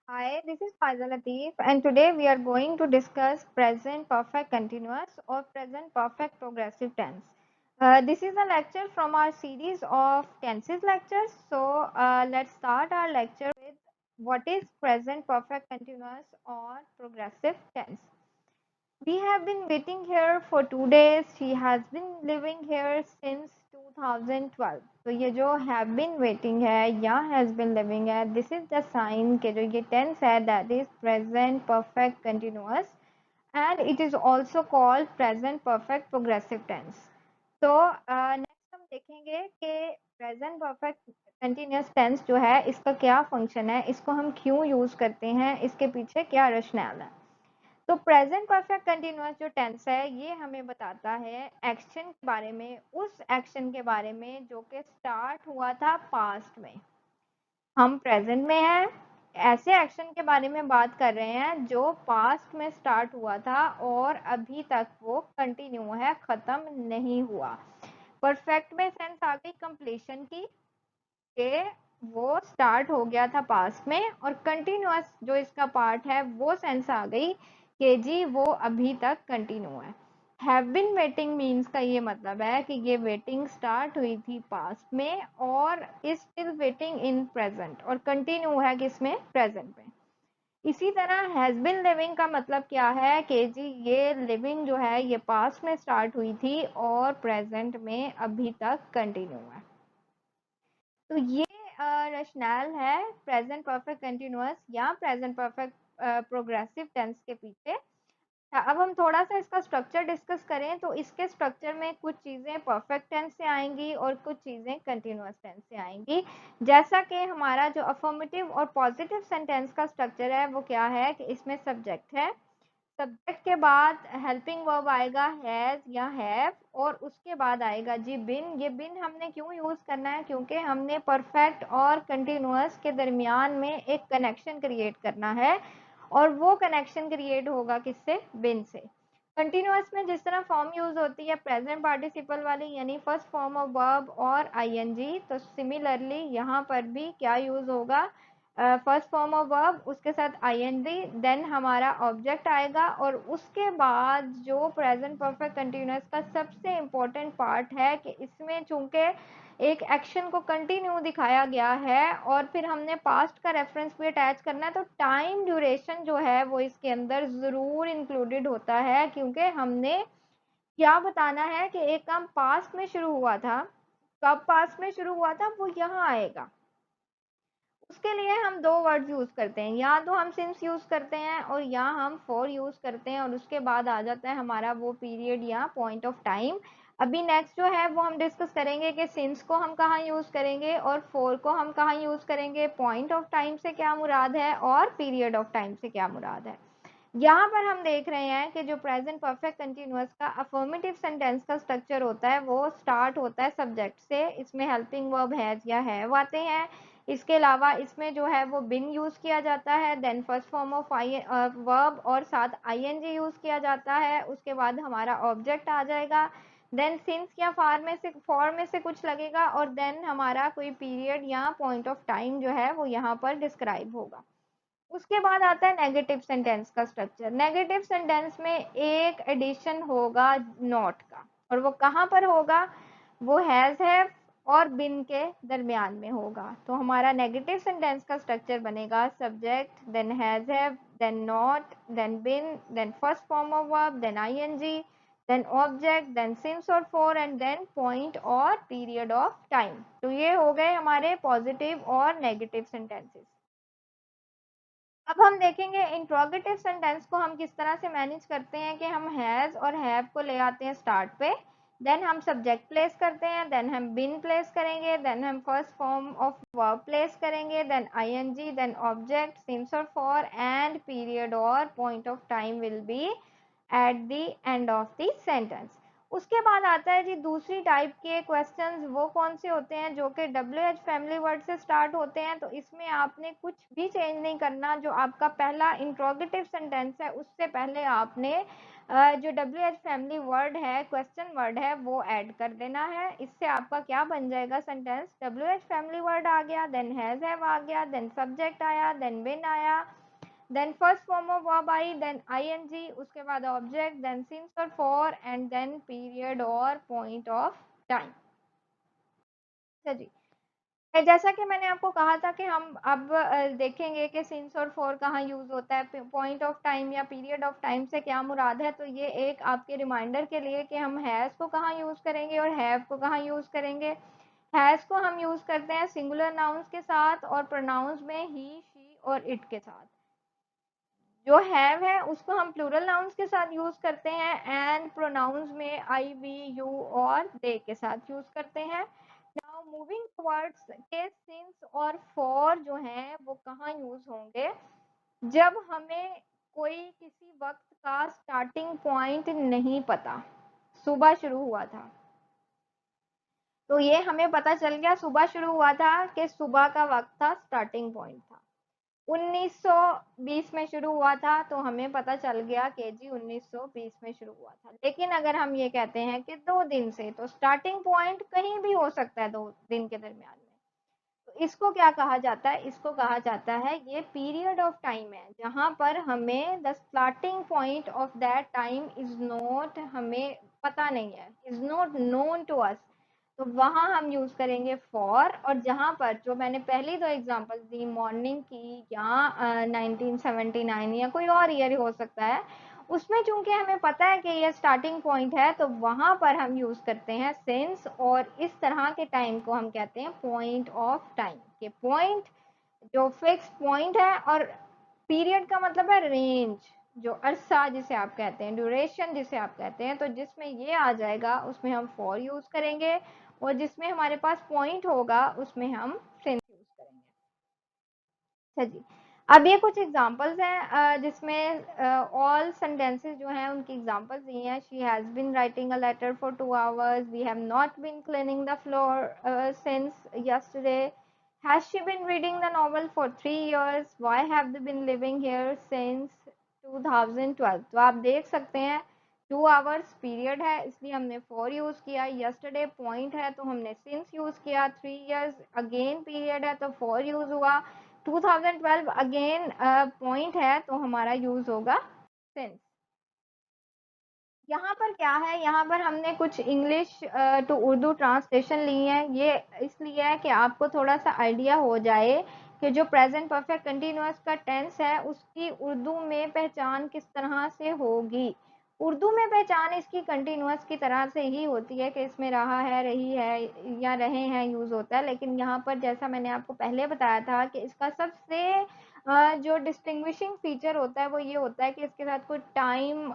Hi, this is Faiza Lateef, and today we are going to discuss present perfect continuous or present perfect progressive tense. This is a lecture from our series of tenses lectures. So, let's start our lecture with what is present perfect continuous or progressive tense. We have been waiting here for 2 days. She has been living here since 2012. तो ये जो have been waiting है या has been living है, this is the sign कि जो ये tense है that is present perfect continuous and it is also called present perfect progressive tense. तो next हम देखेंगे कि present perfect continuous tense जो है इसका क्या function है, इसको हम क्यों use करते हैं, इसके पीछे क्या rationale है. तो प्रेजेंट परफेक्ट कंटिन्यूअस जो टेंस है ये हमें बताता है एक्शन के बारे में, उस एक्शन के बारे में जो कि स्टार्ट हुआ था पास्ट में. हम प्रेजेंट में हैं, ऐसे एक्शन के बारे में बात कर रहे हैं जो पास्ट में स्टार्ट हुआ था और अभी तक वो कंटिन्यू है, खत्म नहीं हुआ. परफेक्ट में सेंस आ गई कंप्लीशन की कि वो स्टार्ट हो गया था पास्ट में, और कंटिन्यूअस जो इसका पार्ट है वो सेंस आ गई कि जी वो अभी तक कंटिन्यू है. हैव बिन वेटिंग मीन्स का ये मतलब है कि ये वेटिंग स्टार्ट हुई थी पास्ट में और is still waiting in present, और कंटिन्यू है किसमें, प्रेजेंट में. इसी तरह हैज बिन लिविंग का मतलब क्या है कि जी ये लिविंग जो है ये पास्ट में स्टार्ट हुई थी और प्रेजेंट में अभी तक कंटिन्यू है. तो ये रैशनल है प्रेजेंट परफेक्ट कंटिन्यूअस या प्रेजेंट परफेक्ट प्रोग्रेसिव टेंस के पीछे. अब हम थोड़ा सा इसका स्ट्रक्चर डिस्कस करें तो इसके स्ट्रक्चर में कुछ चीज़ें परफेक्ट टेंस से आएंगी और कुछ चीज़ें कंटिन्यूअस टेंस से आएंगी. जैसा कि हमारा जो अफर्मेटिव और पॉजिटिव सेंटेंस का स्ट्रक्चर है वो क्या है कि इसमें सब्जेक्ट है, सब्जेक्ट के बाद हेल्पिंग वर्ब आएगा हैज या हैव, और उसके बाद आएगा जी बिन. ये बिन हमने क्यों यूज़ करना है, क्योंकि हमने परफेक्ट और कंटिन्यूअस के दरमियान में एक कनेक्शन क्रिएट करना है, और वो कनेक्शन क्रिएट होगा किससे, बिन से. कंटिन्यूअस में जिस तरह फॉर्म यूज होती है प्रेजेंट पार्टिसिपल वाली यानी फर्स्ट फॉर्म ऑफ वर्ब और आईएनजी, तो सिमिलरली यहाँ पर भी क्या यूज होगा, फर्स्ट फॉर्म ऑफ वर्ब उसके साथ आईएनजी, देन हमारा ऑब्जेक्ट आएगा, और उसके बाद जो प्रेजेंट परफेक्ट कंटिन्यूअस का सबसे इम्पोर्टेंट पार्ट है कि इसमें चूंकि एक एक्शन को कंटिन्यू दिखाया गया है और फिर हमने पास्ट का रेफरेंस भी अटैच करना है, तो टाइम ड्यूरेशन जो है वो इसके अंदर ज़रूर इंक्लूडेड होता है, क्योंकि हमने क्या बताना है कि एक काम पास्ट में शुरू हुआ था, कब पास्ट में शुरू हुआ था वो यहाँ आएगा. उसके लिए हम दो वर्ड यूज करते हैं, या तो हम सिंस यूज करते हैं और या हम फॉर यूज करते हैं, और उसके बाद आ जाता है हमारा वो पीरियड या पॉइंट ऑफ टाइम. अभी नेक्स्ट जो है वो हम डिस्कस करेंगे कि सिंस को हम कहाँ यूज करेंगे और फॉर को हम कहाँ यूज करेंगे, पॉइंट ऑफ टाइम से क्या मुराद है और पीरियड ऑफ टाइम से क्या मुराद है. यहाँ पर हम देख रहे हैं कि जो प्रेजेंट परफेक्ट कंटिन्यूअस का अफर्मेटिव सेंटेंस का स्ट्रक्चर होता है वो स्टार्ट होता है सब्जेक्ट से, इसमें हेल्पिंग वर्ब हैज या हैव आते हैं. इसके अलावा इसमें जो है वो बिन यूज किया जाता है, then first form of verb और साथ आईएनजी यूज किया जाता है, उसके बाद हमारा ऑब्जेक्ट आ जाएगा, देन सिंस या फॉर में से कुछ लगेगा, और देन हमारा कोई पीरियड या पॉइंट ऑफ टाइम जो है वो यहाँ पर डिस्क्राइब होगा. उसके बाद आता है नेगेटिव सेंटेंस का स्ट्रक्चर. नेगेटिव सेंटेंस में एक एडिशन होगा नॉट का, और वो कहाँ पर होगा, वो हैज हैव और बिन के दरमियान में होगा. तो हमारा नेगेटिव सेंटेंस का स्ट्रक्चर बनेगा subject, then has have, then not, then been, then first form of verb, then ING, then object, then since और फॉर, एंड देन पॉइंट और पीरियड ऑफ टाइम. तो ये हो गए हमारे पॉजिटिव और नेगेटिव सेंटेंसेस. अब हम देखेंगे इंट्रोगेटिव सेंटेंस को हम किस तरह से मैनेज करते हैं कि हम हैज़ और हैव को ले आते हैं स्टार्ट पे, देन हम सब्जेक्ट प्लेस करते हैं, देन हम बिन प्लेस करेंगे, देन हम first form of verb place करेंगे, then ING, then object, since और फॉर, एंड पीरियड और point of time will be at the end of the sentence. उसके बाद आता है जी दूसरी टाइप के क्वेश्चंस, वो कौन से होते हैं जो कि WH फैमिली वर्ड से स्टार्ट होते हैं. तो इसमें आपने कुछ भी चेंज नहीं करना, जो आपका पहला इंट्रोगेटिव सेंटेंस है उससे पहले आपने जो WH फैमिली वर्ड है, क्वेश्चन वर्ड है, वो ऐड कर देना है। इससे आपका क्या बन जाएगा सेंटेंस, WH फैमिली वर्ड आ गया, देन हैज हैव आ गया, देन सब्जेक्ट आया, देन बिन आया, then first form of verb आई, देन ING, उसके बाद ऑब्जेक्ट, देन सिंस और फॉर, एंड देन पीरियड और पॉइंट ऑफ टाइम। अच्छा जी, जैसा कि मैंने आपको कहा था कि हम अब देखेंगे कि सिंस और फॉर कहाँ यूज होता है, पॉइंट ऑफ टाइम या पीरियड ऑफ टाइम से क्या मुराद है। तो ये एक आपके रिमाइंडर के लिए कि हम हैज को कहाँ यूज करेंगे और हैव को कहाँ यूज करेंगे। हैज को हम यूज करते हैं सिंगुलर नाउन्स के साथ और प्रोनाउंस में ही, शी और इट के साथ। जो हैव है उसको हम प्लूरल नाउन्स के साथ यूज करते हैं एंड प्रोनाउंस में आई, वी, यू और दे के साथ यूज करते हैं। नाउ मूविंग टुवर्ड्स के सिंस और फॉर जो है वो कहाँ यूज होंगे, जब हमें कोई किसी वक्त का स्टार्टिंग पॉइंट नहीं पता। सुबह शुरू हुआ था, तो ये हमें पता चल गया सुबह शुरू हुआ था कि सुबह का वक्त था, स्टार्टिंग पॉइंट था। 1920 में शुरू हुआ था, तो हमें पता चल गया कि जी 1920 में शुरू हुआ था। लेकिन अगर हम ये कहते हैं कि 2 दिन से, तो स्टार्टिंग पॉइंट कहीं भी हो सकता है 2 दिन के दरमियान में। तो इसको क्या कहा जाता है, इसको कहा जाता है, ये पीरियड ऑफ टाइम है जहां पर हमें the starting point of that time is not, हमें पता नहीं है, is not known to us. तो वहां हम यूज करेंगे फॉर। और जहां पर जो मैंने पहली 2 एग्जांपल्स दी, मॉर्निंग की या 1979 या कोई और ईयर हो सकता है, उसमें चूंकि हमें पता है कि ये स्टार्टिंग पॉइंट है, तो वहां पर हम यूज करते हैं सिंस। और इस तरह के टाइम को हम कहते हैं पॉइंट ऑफ टाइम। के पॉइंट जो फिक्स पॉइंट है, और पीरियड का मतलब है रेंज, जो अरसा जिसे आप कहते हैं, ड्यूरेशन जिसे आप कहते हैं। तो जिसमें ये आ जाएगा उसमें हम फॉर यूज करेंगे, और जिसमें हमारे पास पॉइंट होगा उसमें हम सिंस यूज करेंगे। अच्छा जी, अब ये कुछ एग्जांपल्स हैं जिसमें ऑल सेंटेंसेस जो हैं उनकी एग्जांपल्स दी हैं। She has been writing a letter for 2 hours, we have not been cleaning the floor since yesterday, has she been reading the novel for 3 years, why have they been living here since 2012। तो आप देख सकते हैं 2 hours period है इसलिए हमने for use किया, yesterday point है तो हमने सिंस यूज किया, 3 years अगेन पीरियड है तो फॉर यूज हुआ, 2012 अगेन पॉइंट है तो हमारा यूज होगा सिंस। यहाँ पर क्या है, यहाँ पर हमने कुछ इंग्लिश टू उर्दू ट्रांसलेशन ली है। ये इसलिए है कि आपको थोड़ा सा आइडिया हो जाए कि जो प्रेजेंट परफेक्ट कंटिन्यूअस का टेंस है उसकी उर्दू में पहचान किस तरह से होगी। उर्दू में पहचान इसकी कंटिन्यूअस की तरह से ही होती है कि इसमें रहा है, रही है या रहे हैं यूज होता है। लेकिन यहाँ पर जैसा मैंने आपको पहले बताया था कि इसका सबसे जो डिस्टिंग्विशिंग फीचर होता है वो ये होता है कि इसके साथ कोई टाइम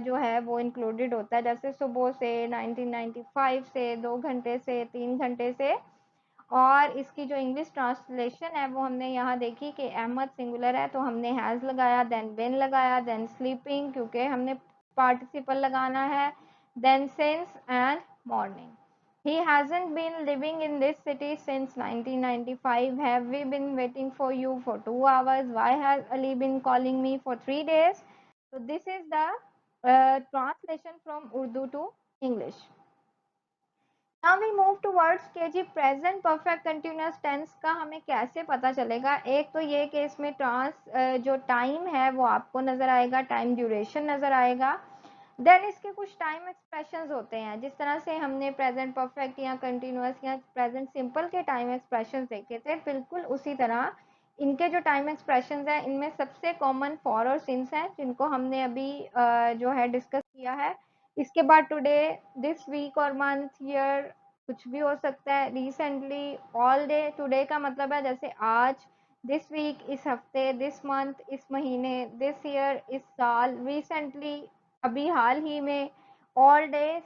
जो है वो इंक्लूडेड होता है। जैसे सुबह से, 1995 से, 2 घंटे से, 3 घंटे से। और इसकी जो इंग्लिश ट्रांसलेशन है वो हमने यहाँ देखी कि अहमद सिंगुलर है तो हमने हैज़ लगाया, देन बिन लगाया, देन स्लीपिंग क्योंकि हमने पार्टिसिपल लगाना है, then since and morning. He hasn't been living in this city since 1995. Have we been waiting for you for 2 hours? Why has Ali been calling me for 3 days? So this is the translation from Urdu to English. Now we move towards के जी present perfect continuous tense का हमें कैसे पता चलेगा। एक तो ये कि इसमें जो टाइम है वो आपको नजर आएगा, टाइम ड्यूरेशन नजर आएगा। देन इसके कुछ टाइम एक्सप्रेशंस होते हैं, जिस तरह से हमने प्रेजेंट परफेक्ट या कंटिन्यूअस या प्रेजेंट सिंपल के टाइम एक्सप्रेशंस देखे थे, बिल्कुल उसी तरह इनके जो टाइम एक्सप्रेशंस हैं इनमें सबसे कॉमन फॉर और सिंस हैं, जिनको हमने अभी जो है डिस्कस किया है। इसके बाद टुडे, दिस वीक और मंथ, ईयर, कुछ भी हो सकता है, रिसेंटली, ऑल डे। टुडे का मतलब है जैसे आज, दिस वीक इस हफ्ते, दिस मंथ इस महीने, दिस ईयर इस साल, रिसेंटली अभी हाल ही में, ऑल डे